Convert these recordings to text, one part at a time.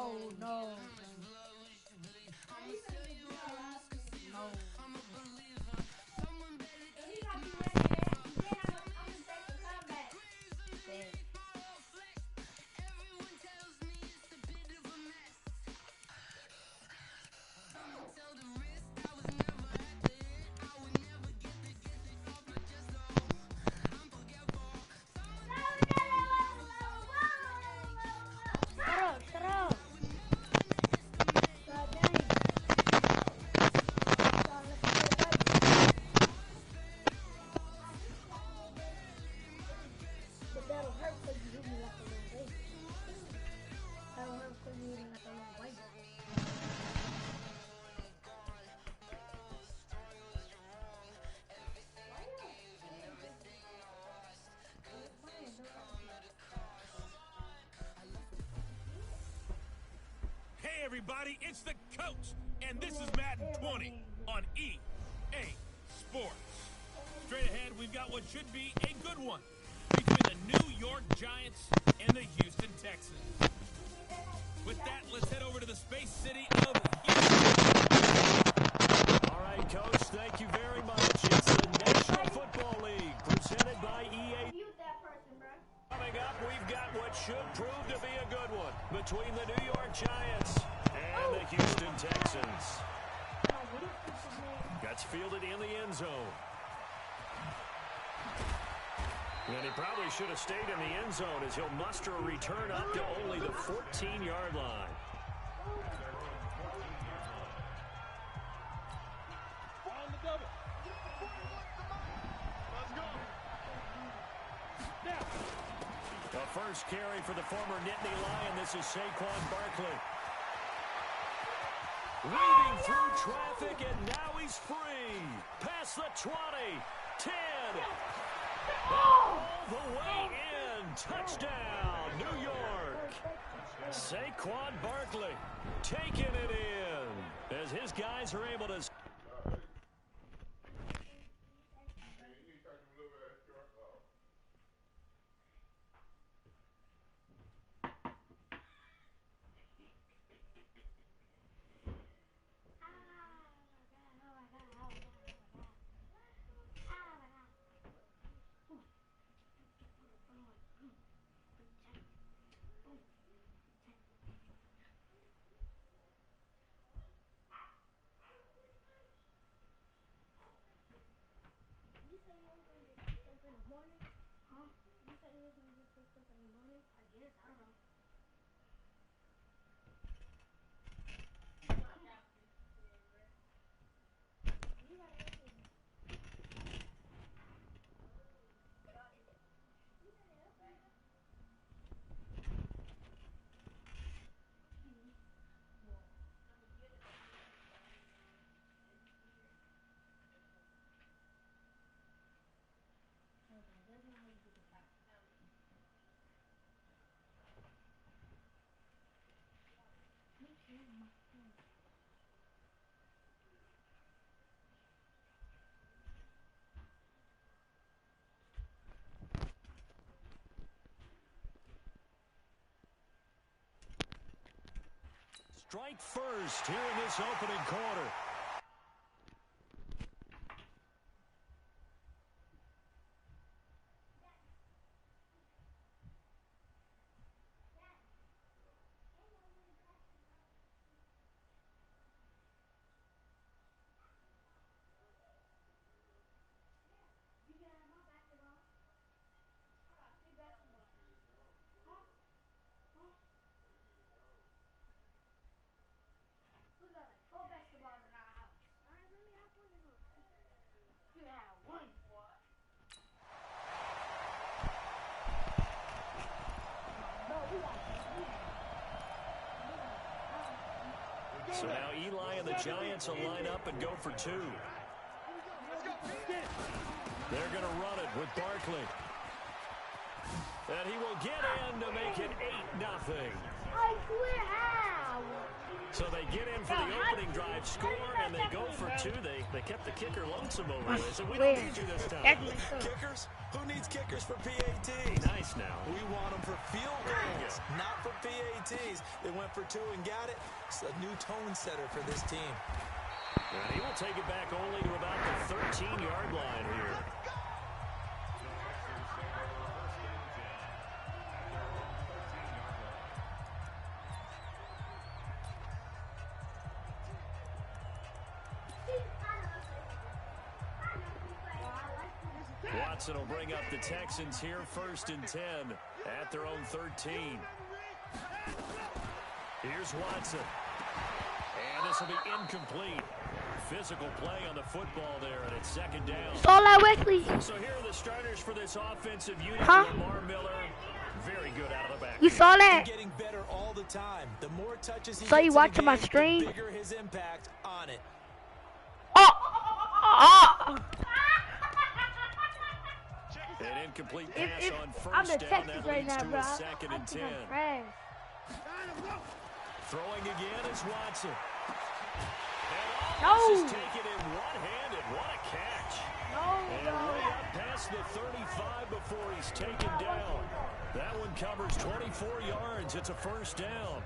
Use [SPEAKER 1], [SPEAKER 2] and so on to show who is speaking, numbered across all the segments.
[SPEAKER 1] No, no, no. Damn. Shut up, shut up. God dang. God, let's get it right. But that'll hurt because you hit me like a little baby. That'll hurt because you hit me like a little baby.
[SPEAKER 2] Hey everybody, it's the coach, and this is Madden 20 on EA Sports. Straight ahead, we've got what should be a good one between the New York Giants and the Houston Texans. With that, let's head over to the space city of Houston.
[SPEAKER 3] All right, Coach, thank you very much. It's the National Football League presented by EA. Coming up, we've got what should prove to be a good one between the New York Giants and the Houston Texans. Gets fielded in the end zone. And he probably should have stayed in the end zone as he'll muster a return up to only the 14-yard line. The first carry for the former Nittany Lion. This is Saquon Barkley. Weaving through traffic, and now he's free. Past the 20, 10, all the way in. Touchdown, New York. Saquon Barkley taking it in as his guys are able to... Strike first here in this opening quarter. So now Eli and the Giants will line up and go for two. They're going to run it with Barkley. And he will get in to make it 8-0.
[SPEAKER 1] I swear how.
[SPEAKER 3] So they get in for the opening drive score, and they go for two. They kept the kicker lonesome over there. So we don't need you this time.
[SPEAKER 4] Kickers? Who needs kickers for PATs?
[SPEAKER 3] Nice now.
[SPEAKER 4] We want them for field goals, not for PATs. They went for two and got it. It's a new tone setter for this team.
[SPEAKER 3] And he will take it back only to about the 13-yard line here. Watson will bring up the Texans here, 1st and 10 at their own 13. Here's Watson. And this will be incomplete. Physical play on the football there, and it's 2nd down.
[SPEAKER 1] Saw that, Wesley.
[SPEAKER 3] So here are the starters for this offensive unit. Lamar Miller, very good out of the back.
[SPEAKER 1] You saw that?
[SPEAKER 4] He's getting better all the time. The more touches he
[SPEAKER 1] So you
[SPEAKER 4] gets
[SPEAKER 1] watching
[SPEAKER 4] in the
[SPEAKER 1] my
[SPEAKER 4] game,
[SPEAKER 1] stream?
[SPEAKER 4] the bigger his impact on it.
[SPEAKER 3] An incomplete pass on
[SPEAKER 1] I'm
[SPEAKER 3] 1st
[SPEAKER 1] the
[SPEAKER 3] down.
[SPEAKER 1] Texas
[SPEAKER 3] That
[SPEAKER 1] right
[SPEAKER 3] leads
[SPEAKER 1] now,
[SPEAKER 3] to
[SPEAKER 1] bro.
[SPEAKER 3] a 2nd and 10. Throwing again is Watson.
[SPEAKER 1] No.
[SPEAKER 3] This is taken in one-handed. What a catch. And way up past the 35 before he's taken down. That one covers 24 yards. It's a 1st down.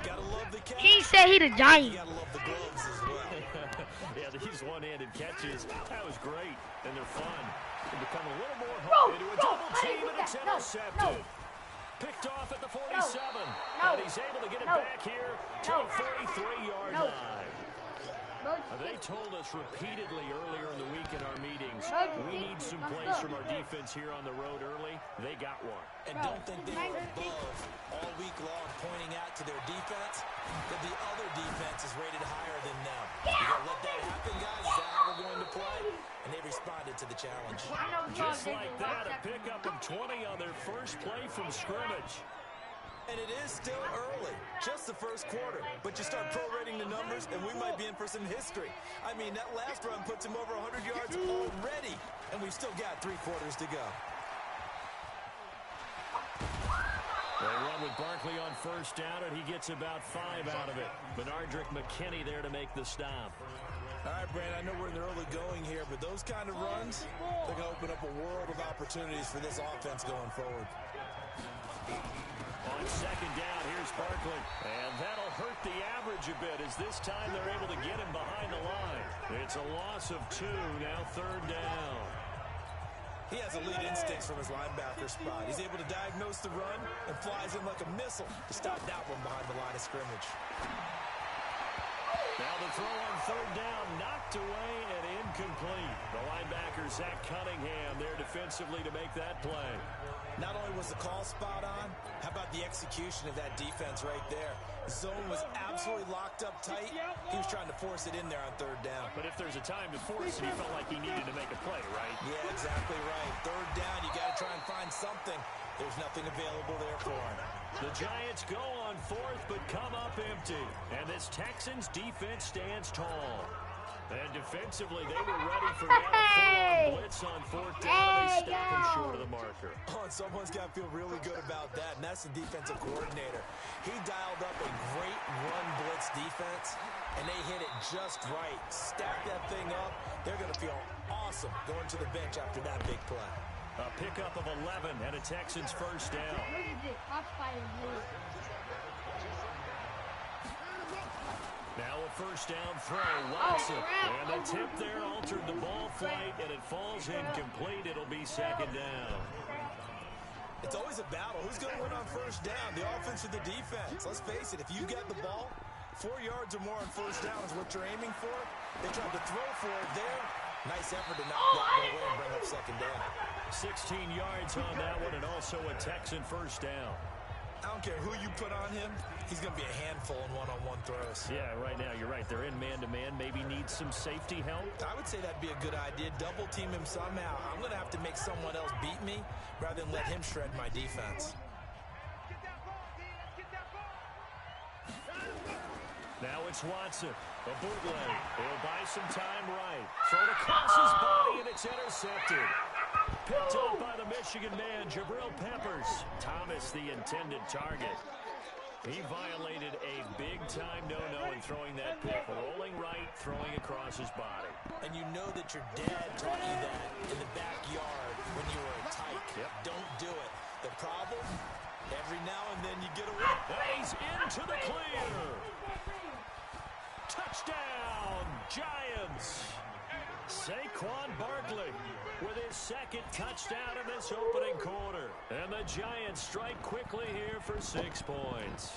[SPEAKER 4] Gotta love the catch.
[SPEAKER 1] He said he the giant.
[SPEAKER 4] You gotta love the gloves as well.
[SPEAKER 3] Yeah, these one-handed catches, that was great, and they're fun. They become a little more into a double team, and it's intercepted. Picked off at the 47, and he's able to get it back here to the 43-yard line. They told us repeatedly earlier in the week in our meetings, we need some plays from our defense here on the road early. They got one.
[SPEAKER 4] And don't think they were above all week long pointing out to their defense that the other defense is rated higher than them. You gotta let that happen, guys. Is that how we're going to play? And they responded to the challenge.
[SPEAKER 3] Just like that, a pickup of 20 on their first play from scrimmage.
[SPEAKER 4] And it is still early, just the first quarter. But you start prorating the numbers, and we might be in for some history. I mean, that last run puts him over 100 yards already, and we've still got 3 quarters to go.
[SPEAKER 3] They run with Barkley on 1st down, and he gets about 5 out of it. Benardrick McKinney there to make the stop.
[SPEAKER 4] All right, Brandon, I know we're in the early going here, but those kind of runs, they're going to open up a world of opportunities for this offense going forward.
[SPEAKER 3] On 2nd down, here's Barkley. And that'll hurt the average a bit as this time they're able to get him behind the line. It's a loss of 2, now 3rd down.
[SPEAKER 4] He has elite instincts from his linebacker spot. He's able to diagnose the run and flies in like a missile to stop that one behind the line of scrimmage.
[SPEAKER 3] Now the throw on 3rd down, knocked away and incomplete. The linebacker, Zach Cunningham, there defensively to make that play.
[SPEAKER 4] Not only was the call spot on, how about the execution of that defense right there? The zone was absolutely locked up tight. He was trying to force it in there on 3rd down.
[SPEAKER 3] But if there's a time to force it, he felt like he needed to make a play, right?
[SPEAKER 4] Yeah, exactly right. 3rd down, you got to try and find something. There's nothing available there for him.
[SPEAKER 3] The Giants go on 4th, but come up empty. And this Texans defense stands tall. And defensively, they were ready for that full-on blitz on 4th down. They stop him short of the marker.
[SPEAKER 4] Oh, and someone's got to feel really good about that, and that's the defensive coordinator. He dialed up a great run blitz defense, and they hit it just right. Stack that thing up. They're going to feel awesome going to the bench after that big play.
[SPEAKER 3] A pickup of 11 and a Texans 1st down. Now a 1st down throw, Watson. And the tip there altered the ball flight, and it falls incomplete. It'll be 2nd down.
[SPEAKER 4] It's always a battle. Who's going to win on 1st down, the offense or the defense? Let's face it, if you get the ball, 4 yards or more on 1st down is what you're aiming for. They tried to throw for it there. Nice effort to knock that one away and bring up 2nd down.
[SPEAKER 3] 16 yards on that one, and also a Texan 1st down.
[SPEAKER 4] I don't care who you put on him, he's going to be a handful in one-on-one throws.
[SPEAKER 3] Yeah, right now, you're right. They're in man-to-man. Maybe need some safety help.
[SPEAKER 4] I would say that'd be a good idea. Double team him somehow. I'm going to have to make someone else beat me rather than let him shred my defense.
[SPEAKER 3] Now it's Watson. A bootleg. He'll buy some time right. Throw to cross his body, and it's intercepted. Picked up by the Michigan man, Jabril Peppers. Thomas, the intended target. He violated a big-time no-no in throwing that pick. Rolling right, throwing across his body.
[SPEAKER 4] And you know that your dad taught you that in the backyard when you were a tyke.
[SPEAKER 3] Yep.
[SPEAKER 4] Don't do it. The problem, every now and then you get away.
[SPEAKER 3] And he's into the clear. Touchdown, Giants. Saquon Barkley with his second touchdown in this opening quarter. And the Giants strike quickly here for 6 points.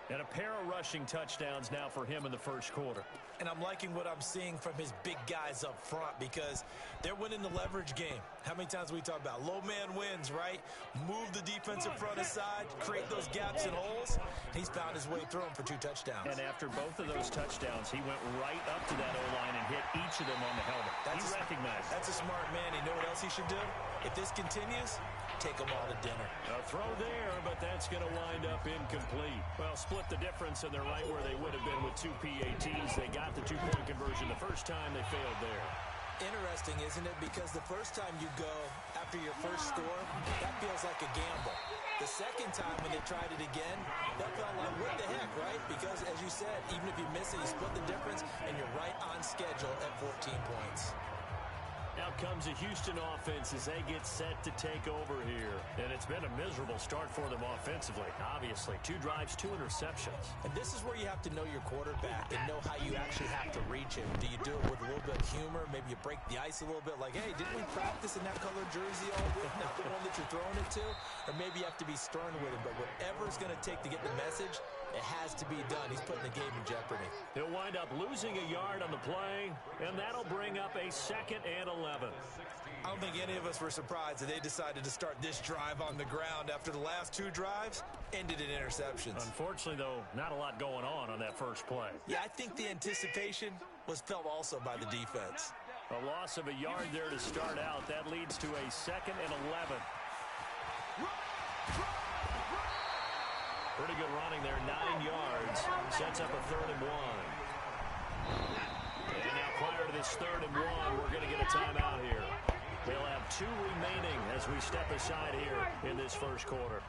[SPEAKER 3] And a pair of rushing touchdowns now for him in the first quarter.
[SPEAKER 4] And I'm liking what I'm seeing from his big guys up front because they're winning the leverage game. How many times we talk about low man wins, right? Move the defensive front aside, create those gaps and holes. He's found his way through them for 2 touchdowns.
[SPEAKER 3] And after both of those touchdowns, he went right up to that O-line and hit each of them on the helmet. He recognized.
[SPEAKER 4] That's a smart man. You know what else he should do? If this continues, take them all to dinner.
[SPEAKER 3] A throw there, but that's going to wind up incomplete. Well, split the difference, and they're right where they would have been with 2 PATs. They got the 2-point conversion the first time. They failed there.
[SPEAKER 4] Interesting, isn't it? Because the first time you go after your first score, that feels like a gamble. The second time when they tried it again, that felt like, what the heck, right? Because, as you said, even if you miss it, you split the difference, and you're right on schedule at 14 points.
[SPEAKER 3] Out comes a Houston offense as they get set to take over here. And it's been a miserable start for them offensively, obviously. 2 drives, 2 interceptions.
[SPEAKER 4] And this is where you have to know your quarterback and know how you actually have to reach him. Do you do it with a little bit of humor? Maybe you break the ice a little bit like, hey, didn't we practice in that colored jersey all week? Not the one that you're throwing it to? Or maybe you have to be stern with him. But whatever it's going to take to get the message, it has to be done. He's putting the game in jeopardy.
[SPEAKER 3] He'll wind up losing a yard on the play, and that'll bring up a 2nd and 11.
[SPEAKER 4] I don't think any of us were surprised that they decided to start this drive on the ground after the last 2 drives ended in interceptions.
[SPEAKER 3] Unfortunately, though, not a lot going on that first play.
[SPEAKER 4] Yeah, I think the anticipation was felt also by the defense.
[SPEAKER 3] A loss of a yard there to start out. That leads to a 2nd and 11. Pretty good running there, 9 yards. Sets up a 3rd and 1. And now prior to this 3rd and 1, we're going to get a timeout here. They'll have 2 remaining as we step aside here in this first quarter.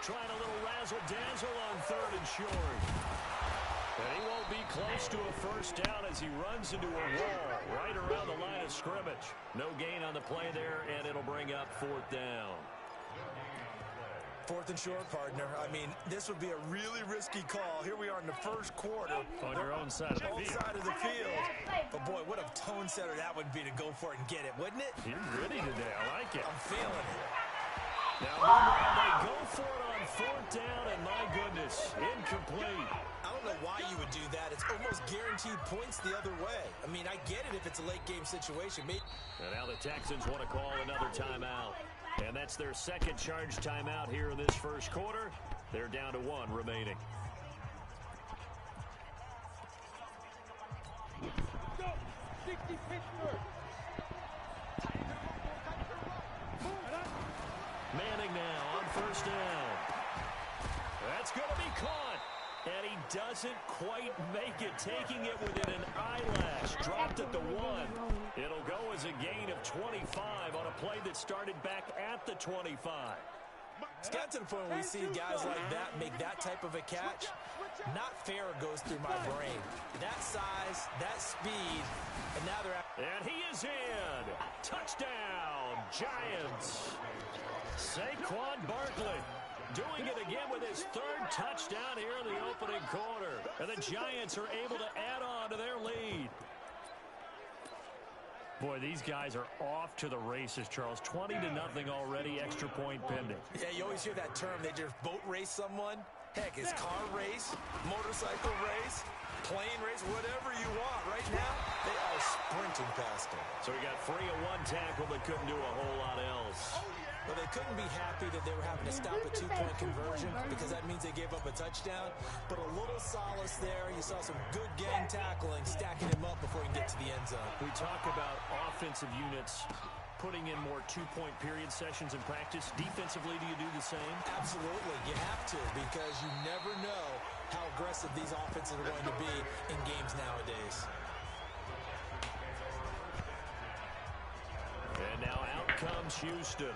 [SPEAKER 3] Trying a little razzle-dazzle on 3rd and short. And he won't be close to a first down as he runs into a wall right around the line of scrimmage. No gain on the play there, and it'll bring up 4th down.
[SPEAKER 4] 4th and short, partner. I mean, this would be a really risky call. Here we are in the first quarter.
[SPEAKER 3] On your own side of the field.
[SPEAKER 4] Side of the field. But, boy, what a tone setter that would be to go for it and get it, wouldn't it?
[SPEAKER 3] He's ready today. I like it.
[SPEAKER 4] I'm feeling it.
[SPEAKER 3] Now, meanwhile, they go for it on 4th down, and my goodness, incomplete.
[SPEAKER 4] I don't know why you would do that. It's almost guaranteed points the other way. I mean, I get it if it's a late-game situation.
[SPEAKER 3] And now the Texans want to call another timeout. And that's their 2nd charge timeout here in this first quarter. They're down to 1 remaining.
[SPEAKER 5] Go! 60 Pittsburgh!
[SPEAKER 3] Manning now on 1st down. That's going to be caught. And he doesn't quite make it, taking it within an eyelash. Dropped at the 1. It'll go as a gain of 25 on a play that started back at the 25.
[SPEAKER 4] It's got to the point where we see guys like that make that type of a catch. Not fair goes through my brain. That size, that speed, and now they're out.
[SPEAKER 3] And he is in. Touchdown, Giants. Saquon Barkley doing it again with his 3rd touchdown here in the opening quarter. And the Giants are able to add on to their lead. Boy, these guys are off to the races, Charles. 20-0 already, extra point pending.
[SPEAKER 4] Yeah, you always hear that term. They just boat race someone. Heck, it's car race, motorcycle race, plane race, whatever you want. Right now, they are sprinting past them.
[SPEAKER 3] So we got 3 and 1 tackle, but couldn't do a whole lot else.
[SPEAKER 4] Well, they couldn't be happy that they were having to stop a 2-point conversion because that means they gave up a touchdown. But a little solace there. You saw some good gang tackling, stacking him up before he can get to the end zone.
[SPEAKER 3] We talk about offensive units putting in more 2-point period sessions in practice. Defensively, do you do the same?
[SPEAKER 4] Absolutely. You have to because you never know how aggressive these offenses are going to be in game games nowadays.
[SPEAKER 3] And now out comes Houston.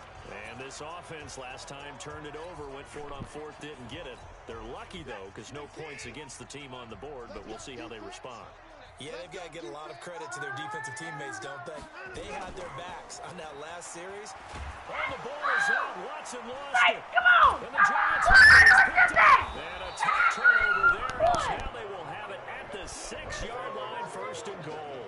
[SPEAKER 3] And this offense last time turned it over, went for it on fourth, didn't get it. They're lucky, though, because no points against the team on the board, but we'll see how they respond.
[SPEAKER 4] Yeah, they've got to get a lot of credit to their defensive teammates, don't they? They had their backs on that last series.
[SPEAKER 3] And the ball is out. Watson lost it. Come on! And the Giants have picked up. And a tough turnover there as now they will have it at the 6-yard line, first and goal.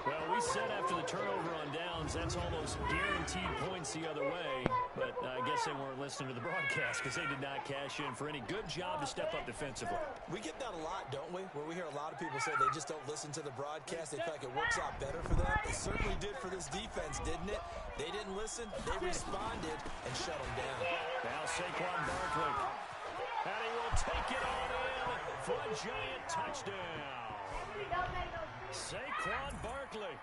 [SPEAKER 3] Well, we said after the turnover on downs, that's almost guaranteed points the other way. But I guess they weren't listening to the broadcast because they did not cash in for any good job to step up defensively.
[SPEAKER 4] We get that a lot, don't we? Where we hear a lot of people say they just don't listen to the broadcast. They feel like it works out better for them. It certainly did for this defense, didn't it? They didn't listen. They responded and shut them down.
[SPEAKER 3] Now Saquon Barkley. And he will take it on in for a Giant touchdown. Saquon Barkley.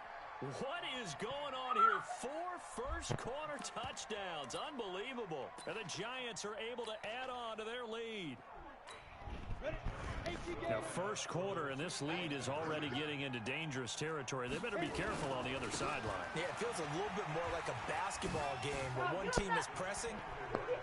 [SPEAKER 3] What is going on here? 4 first-quarter touchdowns. Unbelievable. And the Giants are able to add on to their lead. Now, first quarter, and this lead is already getting into dangerous territory. They better be careful on the other sideline.
[SPEAKER 4] Yeah, it feels a little bit more like a basketball game where one team is pressing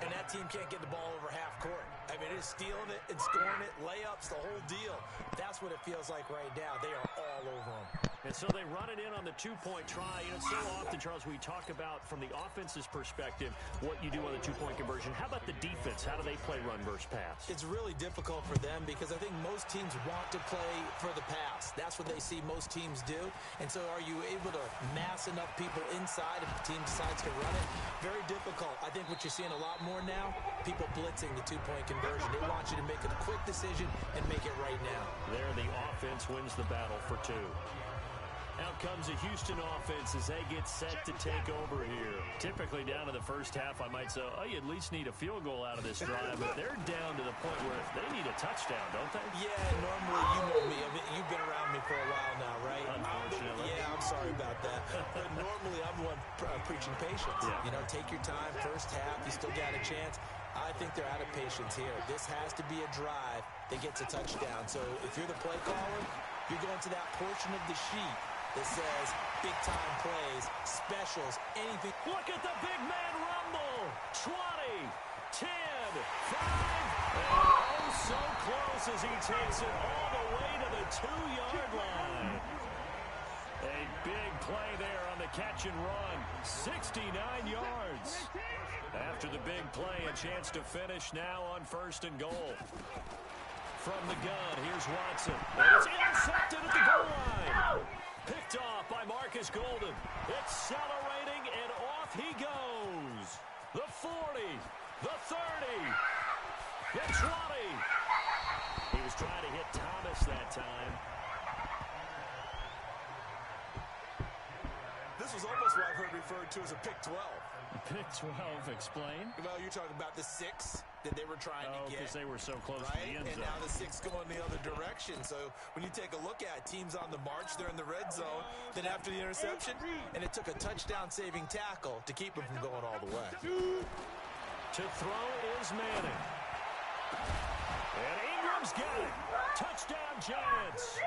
[SPEAKER 4] and that team can't get the ball over half court. I mean, it is stealing it and scoring it, layups, the whole deal. That's what it feels like right now. They are all over them.
[SPEAKER 3] And so they run it in on the 2-point try. You know, so often, Charles, we talk about from the offense's perspective what you do on the 2-point conversion. How about the defense? How do they play run versus pass?
[SPEAKER 4] It's really difficult for them because I think most teams want to play for the pass. That's what they see most teams do. And so are you able to mass enough people inside if the team decides to run it? Very difficult. I think what you're seeing a lot more now, people blitzing the 2-point conversion. They want you to make a quick decision and make it right now.
[SPEAKER 3] There, the offense wins the battle for 2. Out comes a Houston offense as they get set to take over here. Typically down to the first half, I might say, oh, you at least need a field goal out of this drive, but they're down to the point where they need a touchdown, don't they?
[SPEAKER 4] Yeah, normally, you know me. I mean, you've been around me for a while now, right?
[SPEAKER 3] Unfortunately.
[SPEAKER 4] Yeah, I'm sorry about that. But normally, I'm the one preaching patience.
[SPEAKER 3] Yeah.
[SPEAKER 4] You know, take your time, first half, you still got a chance. I think they're out of patience here. This has to be a drive that gets a touchdown. So if you're the play caller, you're going to that portion of the sheet that says big-time plays, specials, anything.
[SPEAKER 3] Look at the big man rumble. 20, 10, 5, and oh, so close as he takes it all the way to the 2-yard line. A big play there on the catch and run. 69 yards. After the big play, a chance to finish now on first and goal. From the gun, here's Watson. And it's intercepted at the goal line. Picked off by Marcus Golden. Accelerating, and off he goes. The 40, the 30, the 20. He was trying to hit Thomas that time.
[SPEAKER 4] This was almost what I've heard referred to as a pick 12.
[SPEAKER 3] Pick 12, explain.
[SPEAKER 4] Well, you're talking about the 6 that they were trying to get.
[SPEAKER 3] Because they were so close to
[SPEAKER 4] right?
[SPEAKER 3] the end
[SPEAKER 4] And
[SPEAKER 3] zone.
[SPEAKER 4] now the 6 going the other direction. So when you take a look at teams on the march, they're in the red zone. Then after the interception, and it took a touchdown-saving tackle to keep them from going all the way.
[SPEAKER 3] To throw is Manning. And Ingram's got it. Touchdown, Giants.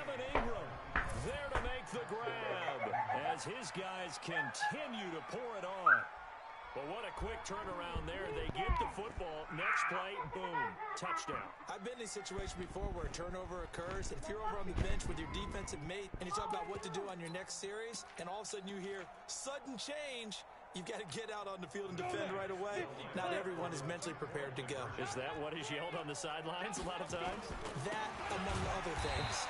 [SPEAKER 3] Evan Ingram there to make the grab as his guys continue to pour it on. But what a quick turnaround there. They get the football. Next play, boom, touchdown.
[SPEAKER 4] I've been in a situation before where a turnover occurs. If you're over on the bench with your defensive mate and you talk about what to do on your next series, and all of a sudden you hear sudden change, you've got to get out on the field and defend right away. Not everyone is mentally prepared to go.
[SPEAKER 3] Is that what is yelled on the sidelines a lot of times?
[SPEAKER 4] That, among other things.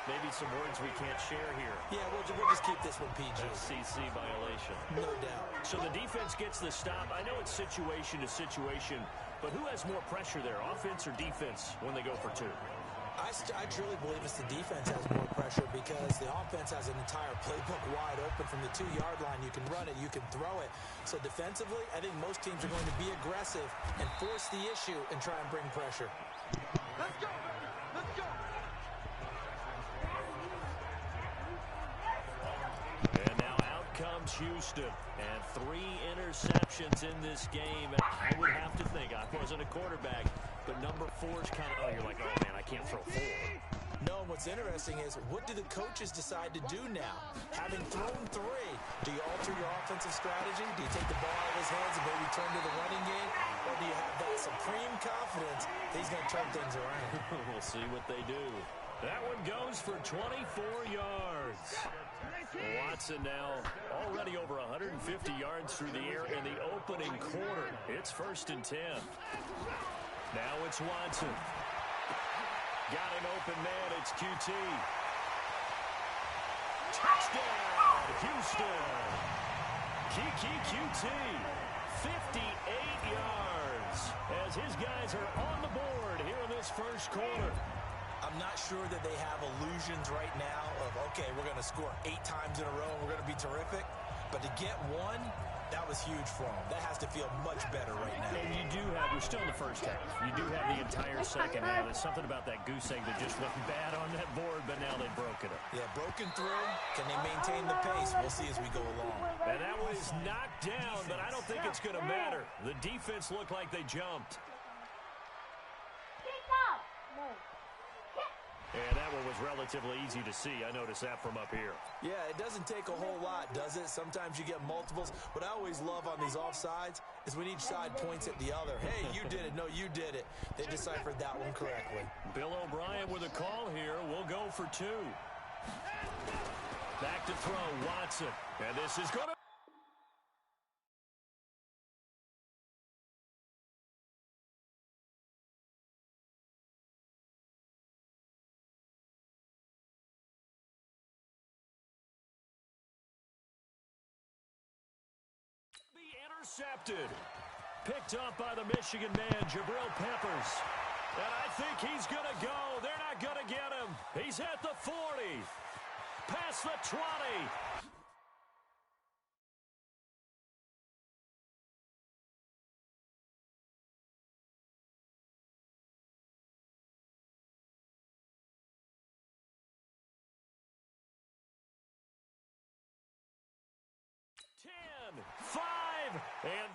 [SPEAKER 3] Maybe some words we can't share here.
[SPEAKER 4] Yeah, we'll just keep this one PG.
[SPEAKER 3] CC violation.
[SPEAKER 4] No doubt.
[SPEAKER 3] So the defense gets the stop. I know it's situation to situation, but who has more pressure there, offense or defense, when they go for 2?
[SPEAKER 4] I truly believe it's the defense has more pressure because the offense has an entire playbook wide open from the 2-yard line. You can run it, you can throw it. So defensively, I think most teams are going to be aggressive and force the issue and try and bring pressure.
[SPEAKER 5] Let's go! Let's go!
[SPEAKER 3] And now out comes Houston. And 3 interceptions in this game. I would have to think, I wasn't a quarterback, but number 4 is kind of, oh, you're like, oh, man, I can't throw 4.
[SPEAKER 4] and what's interesting is, what do the coaches decide to do now? Having thrown 3, do you alter your offensive strategy? Do you take the ball out of his hands and maybe turn to the running game? Or do you have that supreme confidence that he's going to turn things around?
[SPEAKER 3] We'll see what they do. That one goes for 24 yards. Watson now already over 150 yards through the air in the opening quarter. It's 1st and 10. Now it's Watson. Got an open man. It's QT. Touchdown, Houston. Kiki QT, 58 yards as his guys are on the board here in this first quarter.
[SPEAKER 4] I'm not sure that they have illusions right now of, okay, we're going to score 8 times in a row and we're going to be terrific. But to get 1, that was huge for them. That has to feel much better right now.
[SPEAKER 3] And you do have, we're still in the first half. You do have the entire second half. There's something about that goose egg that just wasn't bad on that board, but now they've broken it.
[SPEAKER 4] Yeah, broken through. Can they maintain the pace? We'll see as we go along.
[SPEAKER 3] And that was knocked down, but I don't think it's going to matter. The defense looked like they jumped. And that one was relatively easy to see. I noticed that from up here.
[SPEAKER 4] Yeah, it doesn't take a whole lot, does it? Sometimes you get multiples. What I always love on these offsides is when each side points at the other. Hey, you did it. No, you did it. They deciphered that one correctly.
[SPEAKER 3] Bill O'Brien with a call here. We'll go for 2. Back to throw, Watson. And this is going to... intercepted. Picked up by the Michigan man, Jabril Peppers. And I think he's going to go. They're not going to get him. He's at the 40. Past the 20. And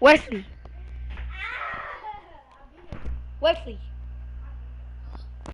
[SPEAKER 1] Wesley. Wesley.